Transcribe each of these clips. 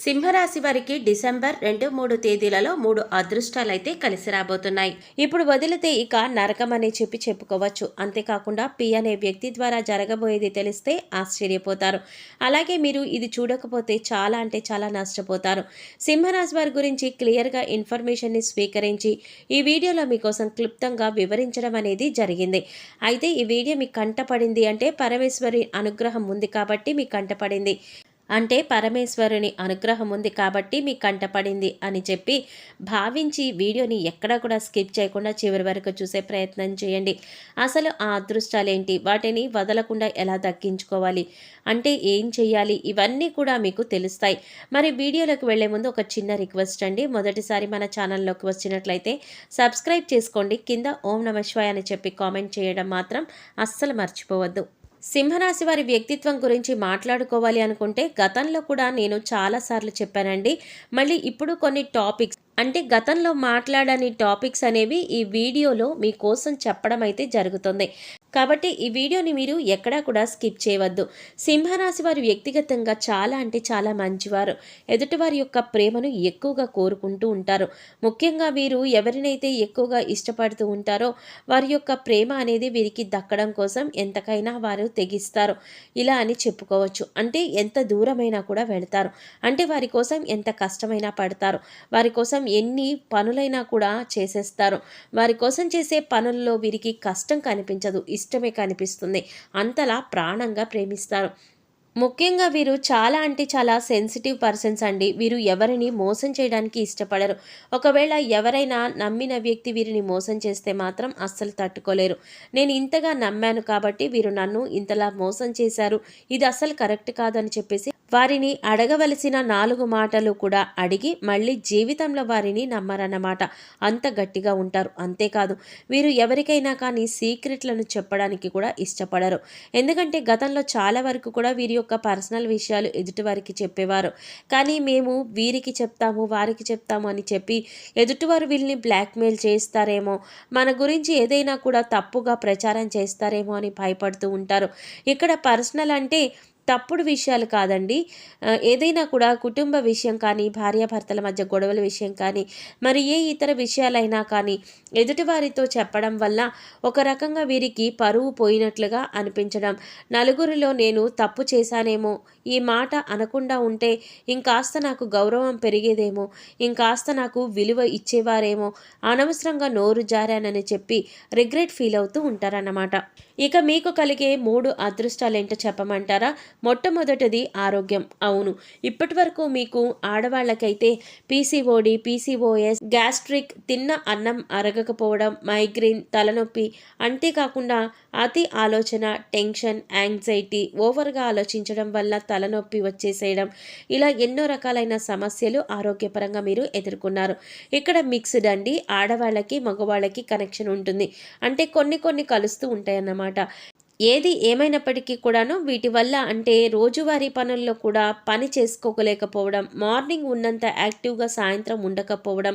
సింహరాశి వారికి డిసెంబర్ 2-3 తేదీలలో 3 అదృష్టాలైతే కలిసి రాబోతున్నాయి. ఇప్పుడు వదిలితే ఇక నరకం అనే చెప్పుకోవచ్చు. అంతేకాకుండా పి అనే వ్యక్తి ద్వారా జరగబోయేది తెలిస్తే ఆశ్చర్యపోతారు. అలాగే మీరు ఇది చూడకపోతే చాలా అంటే చాలా నష్టపోతారు. సింహరాశి వారి గురించి క్లియర్గా ఇన్ఫర్మేషన్ని స్వీకరించి ఈ వీడియోలో మీకోసం క్లుప్తంగా వివరించడం అనేది జరిగింది. అయితే ఈ వీడియో మీకు కంటపడింది అంటే పరమేశ్వరి అనుగ్రహం ఉంది కాబట్టి మీకు కంటపడింది. అంటే పరమేశ్వరుని అనుగ్రహం ఉంది కాబట్టి మీ కంటపడింది అని చెప్పి భావించి వీడియోని ఎక్కడా కూడా స్కిప్ చేయకుండా చివరి వరకు చూసే ప్రయత్నం చేయండి. అసలు ఆ అదృష్టాలేంటి, వాటిని వదలకుండా ఎలా దక్కించుకోవాలి, అంటే ఏం చేయాలి, ఇవన్నీ కూడా మీకు తెలుస్తాయి. మరి వీడియోలోకి వెళ్లే ముందు ఒక చిన్న రిక్వెస్ట్ అండి. మొదటిసారి మన ఛానల్లోకి వచ్చినట్లయితే సబ్స్క్రైబ్ చేసుకోండి. కింద ఓం నమః శివాయ అని చెప్పి కామెంట్ చేయడం మాత్రం అస్సలు మర్చిపోవద్దు. సింహరాశి వారి వ్యక్తిత్వం గురించి మాట్లాడుకోవాలి అనుకుంటే గతంలో కూడా నేను చాలాసార్లు చెప్పానండి. మళ్ళీ ఇప్పుడు కొన్ని టాపిక్స్ అంటే గతంలో మాట్లాడని టాపిక్స్ అనేవి ఈ వీడియోలో మీకోసం చెప్పడం అయితే జరుగుతుంది. కాబట్టి ఈ వీడియోని మీరు ఎక్కడా కూడా స్కిప్ చేయవద్దు. సింహరాశి వారు వ్యక్తిగతంగా చాలా అంటే చాలా మంచివారు. ఎదుటివారి యొక్క ప్రేమను ఎక్కువగా కోరుకుంటూ ఉంటారు. ముఖ్యంగా వీరు ఎవరినైతే ఎక్కువగా ఇష్టపడుతూ ఉంటారో వారి యొక్క ప్రేమ అనేది వీరికి దక్కడం కోసం ఎంతకైనా వారు తెగిస్తారు ఇలా అని చెప్పుకోవచ్చు. అంటే ఎంత దూరమైనా కూడా వెళతారు. అంటే వారి కోసం ఎంత కష్టమైనా పడతారు. వారి కోసం ఎన్ని పనులైనా కూడా చేసేస్తారు. వారి కోసం చేసే పనుల్లో వీరికి కష్టం కనిపించదు, ఇష్టమే కనిపిస్తుంది. అంతలా ప్రాణంగా ప్రేమిస్తారు. ముఖ్యంగా వీరు చాలా అంటే చాలా సెన్సిటివ్ పర్సన్స్ అండి. వీరు ఎవరిని మోసం చేయడానికి ఇష్టపడరు. ఒకవేళ ఎవరైనా నమ్మిన వ్యక్తి వీరిని మోసం చేస్తే మాత్రం అస్సలు తట్టుకోలేరు. నేను ఇంతగా నమ్మాను కాబట్టి వీరు నన్ను ఇంతలా మోసం చేశారు, ఇది అస్సలు కరెక్ట్ కాదని చెప్పేసి వారిని అడగవలసిన 4 మాటలు కూడా అడిగి మళ్ళీ జీవితంలో వారిని నమ్మరన్నమాట. అంత గట్టిగా ఉంటారు. అంతేకాదు వీరు ఎవరికైనా కానీ సీక్రెట్లను చెప్పడానికి కూడా ఇష్టపడరు. ఎందుకంటే గతంలో చాలా వరకు కూడా వీరి యొక్క పర్సనల్ విషయాలు ఎదుటివారికి చెప్పేవారు. కానీ మేము వీరికి చెప్తాము, వారికి చెప్తాము అని చెప్పి ఎదుటివారు వీళ్ళని బ్లాక్మెయిల్ చేస్తారేమో, మన గురించి ఏదైనా కూడా తప్పుగా ప్రచారం చేస్తారేమో అని భయపడుతూ ఉంటారు. ఇక్కడ పర్సనల్ అంటే తప్పుడు విషయాలు కాదండి. ఏదైనా కూడా కుటుంబ విషయం కానీ, భార్యాభర్తల మధ్య గొడవల విషయం కానీ, మరి ఏ ఇతర విషయాలైనా కానీ ఎదుటివారితో చెప్పడం వల్ల ఒక రకంగా వీరికి పరువు పోయినట్లుగా అనిపించడం, నలుగురిలో నేను తప్పు చేశానేమో, ఈ మాట అనకుండా ఉంటే ఇంకాస్త నాకు గౌరవం పెరిగేదేమో, ఇంకాస్త నాకు విలువ ఇచ్చేవారేమో, అనవసరంగా నోరు జారానని చెప్పి రిగ్రెట్ ఫీల్ అవుతూ ఉంటారన్నమాట. ఇక మీకు కలిగే 3 అదృష్టాలేంటో చెప్పమంటారా? మొట్టమొదటిది ఆరోగ్యం. అవును, ఇప్పటి వరకు మీకు ఆడవాళ్ళకైతే పీసీఓడి, పీసీఓఎస్, గ్యాస్ట్రిక్, తిన్న అన్నం అరగకపోవడం, మైగ్రేన్, తలనొప్పి, అంతేకాకుండా అతి ఆలోచన, టెన్షన్, యాంగ్జైటీ, ఓవర్గా ఆలోచించడం వల్ల తలనొప్పి వచ్చేసేయడం, ఇలా ఎన్నో రకాలైన సమస్యలు ఆరోగ్యపరంగా మీరు ఎదుర్కొన్నారు. ఇక్కడ మిక్స్డ్ అండి. ఆడవాళ్ళకి మగవాళ్ళకి కనెక్షన్ ఉంటుంది. అంటే కొన్ని కలుస్తూ ఉంటాయన్నమాట. ఏది ఏమైనప్పటికీ కూడాను వీటి వల్ల అంటే రోజువారీ పనుల్లో కూడా పని చేసుకోలేకపోవడం, మార్నింగ్ ఉన్నంత యాక్టివ్గా సాయంత్రం ఉండకపోవడం,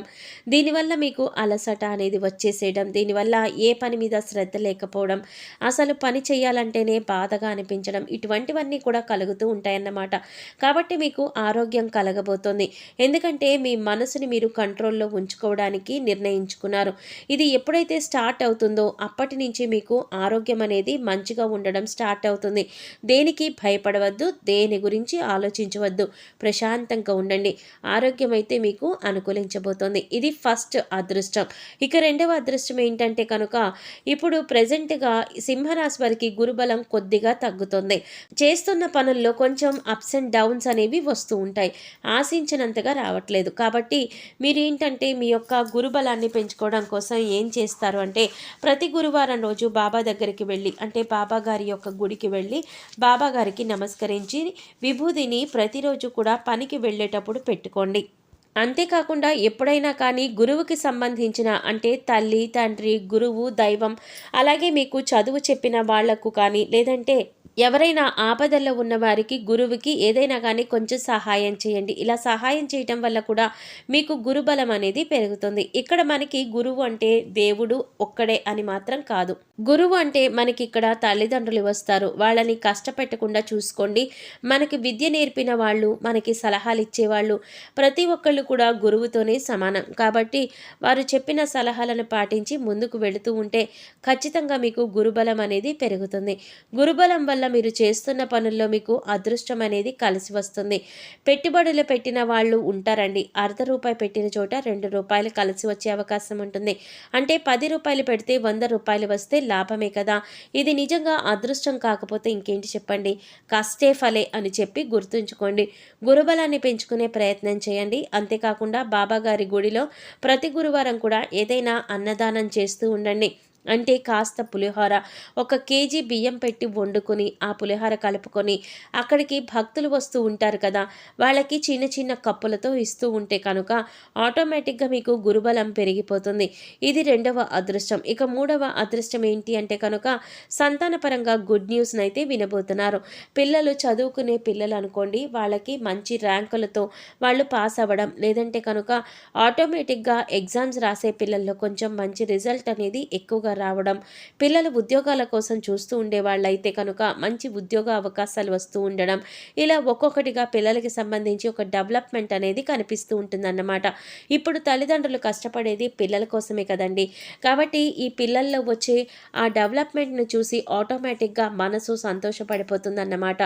దీనివల్ల మీకు అలసట అనేది వచ్చేసేయడం, దీనివల్ల ఏ పని మీద శ్రద్ధ లేకపోవడం, అసలు పని చేయాలంటేనే బాధగా అనిపించడం, ఇటువంటివన్నీ కూడా కలుగుతూ ఉంటాయన్నమాట. కాబట్టి మీకు ఆరోగ్యం కలగబోతోంది. ఎందుకంటే మీ మనసుని మీరు కంట్రోల్లో ఉంచుకోవడానికి నిర్ణయించుకున్నారు. ఇది ఎప్పుడైతే స్టార్ట్ అవుతుందో అప్పటి నుంచి మీకు ఆరోగ్యం అనేది మంచిగా ఉండడం స్టార్ట్ అవుతుంది. దేనికి భయపడవద్దు, దేని గురించి ఆలోచించవద్దు, ప్రశాంతంగా ఉండండి. ఆరోగ్యం అయితే మీకు అనుకూలించబోతోంది. ఇది ఫస్ట్ అదృష్టం. ఇక రెండవ అదృష్టం ఏంటంటే కనుక ఇప్పుడు ప్రెజెంట్గా సింహరాశి వారికి గురుబలం కొద్దిగా తగ్గుతుంది. చేస్తున్న పనుల్లో కొంచెం అప్స్ అండ్ డౌన్స్ అనేవి వస్తూ ఉంటాయి. ఆశించినంతగా రావట్లేదు. కాబట్టి మీరేంటంటే మీ యొక్క గురుబలాన్ని పెంచుకోవడం కోసం ఏం చేస్తారు అంటే ప్రతి గురువారం రోజు బాబా దగ్గరికి వెళ్ళి, అంటే బాబా గారి యొక్క గుడికి వెళ్ళి బాబా గారికి నమస్కరించి విభూదిని ప్రతిరోజు కూడా పనికి వెళ్ళేటప్పుడు పెట్టుకోండి. అంతేకాకుండా ఎప్పుడైనా కానీ గురువుకి సంబంధించిన అంటే తల్లి, తండ్రి, గురువు, దైవం, అలాగే మీకు చదువు చెప్పిన వాళ్లకు కానీ, లేదంటే ఎవరైనా ఆపదల్లో ఉన్న వారికి గురువుకి ఏదైనా కానీ కొంచెం సహాయం చేయండి. ఇలా సహాయం చేయటం వల్ల కూడా మీకు గురుబలం అనేది పెరుగుతుంది. ఇక్కడ మనకి గురువు అంటే దేవుడు ఒక్కడే అని మాత్రం కాదు. గురువు అంటే మనకి ఇక్కడ తల్లిదండ్రులు వస్తారు. వాళ్ళని కష్టపెట్టకుండా చూసుకోండి. మనకి విద్య నేర్పిన వాళ్ళు, మనకి సలహాలు ఇచ్చేవాళ్ళు ప్రతి ఒక్కళ్ళు కూడా గురువుతోనే సమానం. కాబట్టి వారు చెప్పిన సలహాలను పాటించి ముందుకు వెళుతూ ఉంటే ఖచ్చితంగా మీకు గురుబలం అనేది పెరుగుతుంది. గురుబలం వల్ల మీరు చేస్తున్న పనుల్లో మీకు అదృష్టం అనేది కలిసి వస్తుంది. పెట్టుబడులు పెట్టిన వాళ్ళు ఉంటారండి. ₹1/2 పెట్టిన చోట ₹2 కలిసి వచ్చే అవకాశం ఉంటుంది. అంటే ₹10 పెడితే ₹100 వస్తే లాభమే కదా. ఇది నిజంగా అదృష్టం కాకపోతే ఇంకేంటి చెప్పండి. కష్టే ఫలే అని చెప్పి గుర్తుంచుకోండి. గురుబలాన్ని పెంచుకునే ప్రయత్నం చేయండి. అంతేకాకుండా బాబాగారి గుడిలో ప్రతి గురువారం కూడా ఏదైనా అన్నదానం చేస్తూ ఉండండి. అంటే కాస్త పులిహోర 1 కేజీ బియ్యం పెట్టి వండుకొని ఆ పులిహోర కలుపుకొని అక్కడికి భక్తులు వస్తూ ఉంటారు కదా, వాళ్ళకి చిన్న చిన్న కప్పులతో ఇస్తూ ఉంటే కనుక ఆటోమేటిక్గా మీకు గురుబలం పెరిగిపోతుంది. ఇది 2వ అదృష్టం. ఇక 3వ అదృష్టం ఏంటి అంటే కనుక సంతానపరంగా గుడ్ న్యూస్ని అయితే వినబోతున్నారు. పిల్లలు చదువుకునే పిల్లలు అనుకోండి, వాళ్ళకి మంచి ర్యాంకులతో వాళ్ళు పాస్ అవ్వడం, లేదంటే కనుక ఆటోమేటిక్గా ఎగ్జామ్స్ రాసే పిల్లల్లో కొంచెం మంచి రిజల్ట్ అనేది ఎక్కువగా రావడం, పిల్లలు ఉద్యోగాల కోసం చూస్తూ ఉండే వాళ్ళైతే కనుక మంచి ఉద్యోగ అవకాశాలు వస్తూ ఉండడం, ఇలా ఒక్కొక్కటిగా పిల్లలకి సంబంధించి ఒక డెవలప్మెంట్ అనేది కనిపిస్తూ ఉంటుందన్నమాట. ఇప్పుడు తల్లిదండ్రులు కష్టపడేది పిల్లల కోసమే కదండి. కాబట్టి ఈ పిల్లల్లో వచ్చే ఆ డెవలప్మెంట్ను చూసి ఆటోమేటిక్గా మనసు సంతోషపడిపోతుందన్నమాట.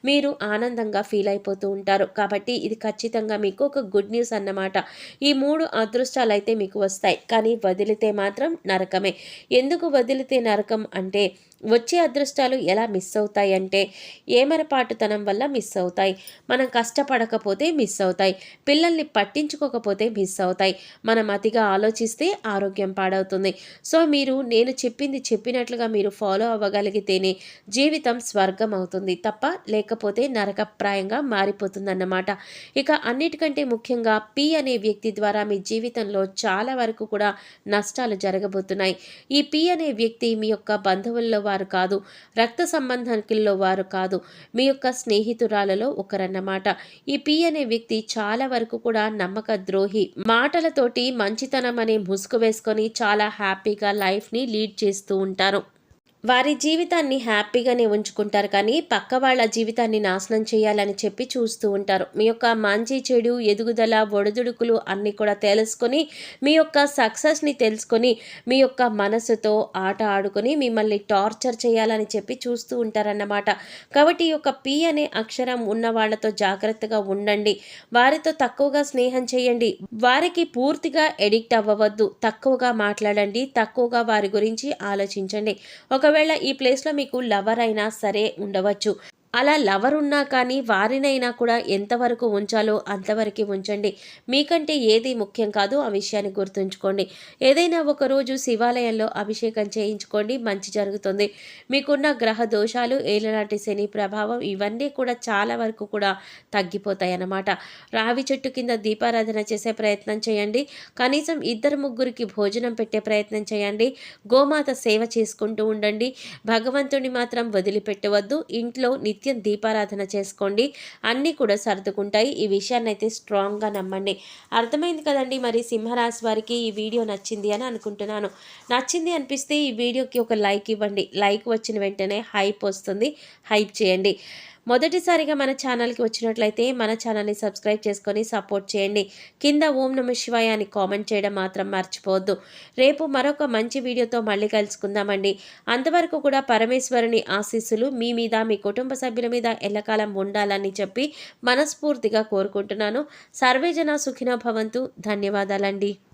మీరు ఆనందంగా ఫీల్ అయిపోతూ ఉంటారు. కాబట్టి ఇది ఖచ్చితంగా మీకు ఒక గుడ్ న్యూస్ అన్నమాట. ఈ 3 అదృష్టాలు అయితే మీకు వస్తాయి. కానీ వదిలితే మాత్రం నరకమే. ఎందుకు వదిలితే నరకం అంటే వచ్చే అదృష్టాలు ఎలా మిస్ అవుతాయి అంటే ఏమరపాటుతనం వల్ల మిస్ అవుతాయి. మనం కష్టపడకపోతే మిస్ అవుతాయి. పిల్లల్ని పట్టించుకోకపోతే మిస్ అవుతాయి. మనం అతిగా ఆలోచిస్తే ఆరోగ్యం పాడవుతుంది. సో మీరు నేను చెప్పింది చెప్పినట్లుగా మీరు ఫాలో అవ్వగలిగితేనే జీవితం స్వర్గం అవుతుంది తప్ప లేకపోతే నరకప్రాయంగా మారిపోతుందన్నమాట. ఇక అన్నిటికంటే ముఖ్యంగా పి అనే వ్యక్తి ద్వారా మీ జీవితంలో చాలా వరకు కూడా నష్టాలు జరగబోతున్నాయి. ఈ పి అనే వ్యక్తి మీ యొక్క బంధువుల్లో వారు కాదు, రక్త సంబంధికుల్లో వారు కాదు, మీ యొక్క స్నేహితురాలలో ఒకరన్నమాట. ఈ పి అనే వ్యక్తి చాలా వరకు కూడా నమ్మక ద్రోహి. మాటలతోటి మంచితనం అనే ముసుగు వేసుకొని చాలా హ్యాపీగా లైఫ్ని లీడ్ చేస్తూ ఉంటారు. వారి జీవితాన్ని హ్యాపీగానే ఉంచుకుంటారు, కానీ పక్క వాళ్ళ జీవితాన్ని నాశనం చేయాలని చెప్పి చూస్తూ ఉంటారు. మీ యొక్క మంచి చెడు ఎదుగుదల ఒడిదుడుకులు అన్నీ కూడా తెలుసుకొని మీ యొక్క సక్సెస్ని తెలుసుకొని మీ యొక్క మనసుతో ఆట ఆడుకొని మిమ్మల్ని టార్చర్ చేయాలని చెప్పి చూస్తూ ఉంటారన్నమాట. కాబట్టి ఈ యొక్క పి అనే అక్షరం ఉన్న వాళ్ళతో జాగ్రత్తగా ఉండండి. వారితో తక్కువగా స్నేహం చేయండి. వారికి పూర్తిగా ఎడిక్ట్ అవ్వవద్దు. తక్కువగా మాట్లాడండి. తక్కువగా వారి గురించి ఆలోచించండి. ఒకవేళ ఈ ప్లేస్లో మీకు లవర్ అయినా సరే ఉండవచ్చు. అలా లవర్ ఉన్నా కానీ వారినైనా కూడా ఎంతవరకు ఉంచాలో అంతవరకు ఉంచండి. మీకంటే ఏది ముఖ్యం కాదు, ఆ విషయాన్ని గుర్తుంచుకోండి. ఏదైనా ఒకరోజు శివాలయంలో అభిషేకం చేయించుకోండి, మంచి జరుగుతుంది. మీకున్న గ్రహ దోషాలు, ఏలనాటి శని ప్రభావం ఇవన్నీ కూడా చాలా వరకు కూడా తగ్గిపోతాయి అన్నమాట. రావి చెట్టు కింద దీపారాధన చేసే ప్రయత్నం చేయండి. కనీసం 2-3కి భోజనం పెట్టే ప్రయత్నం చేయండి. గోమాత సేవ చేసుకుంటూ ఉండండి. భగవంతుని మాత్రం వదిలిపెట్టవద్దు. ఇంట్లో నిత్యం దీపారాధన చేసుకోండి. అన్నీ కూడా సర్దుకుంటాయి. ఈ విషయాన్ని అయితే స్ట్రాంగ్గా నమ్మండి. అర్థమైంది కదండి. మరి సింహరాశి వారికి ఈ వీడియో నచ్చింది అని అనుకుంటున్నాను. నచ్చింది అనిపిస్తే ఈ వీడియోకి ఒక లైక్ ఇవ్వండి. లైక్ వచ్చిన వెంటనే హైప్ వస్తుంది, హైప్ చేయండి. మొదటిసారిగా మన ఛానల్కి వచ్చినట్లయితే మన ఛానల్ని సబ్స్క్రైబ్ చేసుకొని సపోర్ట్ చేయండి. కింద ఓం నమః శివాయ అని కామెంట్ చేయడం మాత్రం మర్చిపోవద్దు. రేపు మరొక మంచి వీడియోతో మళ్ళీ కలుసుకుందామండి. అంతవరకు కూడా పరమేశ్వరుని ఆశీస్సులు మీ మీద, మీ కుటుంబ సభ్యుల మీద ఎల్లకాలం ఉండాలని చెప్పి మనస్ఫూర్తిగా కోరుకుంటున్నాను. సర్వేజన సుఖినో భవంతు. ధన్యవాదాలండి.